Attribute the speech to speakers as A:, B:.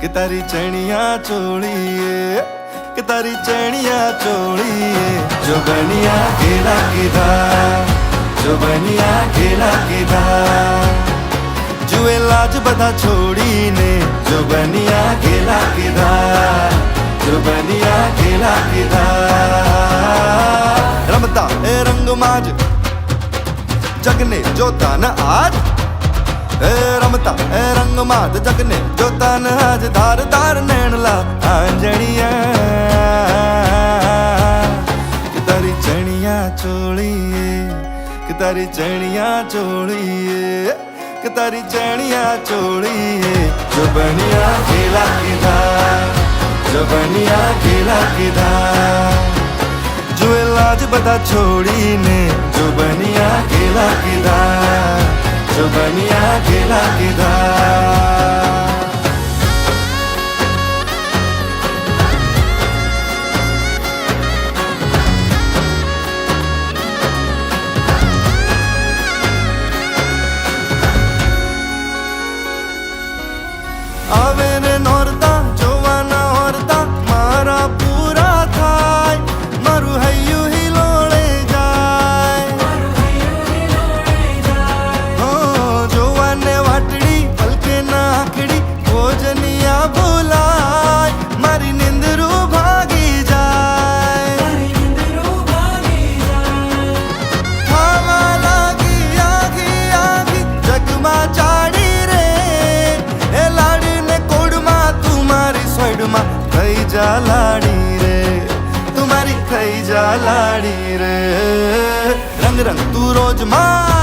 A: कि तारी चनिया चोलिए, कि तारी चनिया चोलिए। जो बनिया केला किधा, जो बनिया केला किधा। जुए लाज बदा छोड़ी ने, जो बनिया केला किधा, जो बनिया केला किधा। रमता ए रंग माज जगने जोता न आज, ए रमता ए रंग माज जगने जोता न आज। धार धार नैन ला आंजणिया, कि तारी चनिया चोलिए, कि तारी चनिया चोलिए, कि तारी चनिया चोलिए। जो बनिया केला किधा, जो बनिया केला किधा। जुए लाज बता छोड़ी ने, जो बनिया केला किधा, जो बनिया केला किधा। आवे ने नोरता जोवाना औरता मारा पूरा थाय। मारू हयू ही लोड़े जाए, हो जोवाने वाटड़ी पलके ना आकड़ी भोजनिया बुलाय। मारी निंदरू भागी जाए, खावा लागी आगी आगी जगमा चाड़ी रे। ए लाड़ी थई जा लाड़ी रे, तुम्हारी थई जा लाड़ी रे। रंग रंग तू रोज मां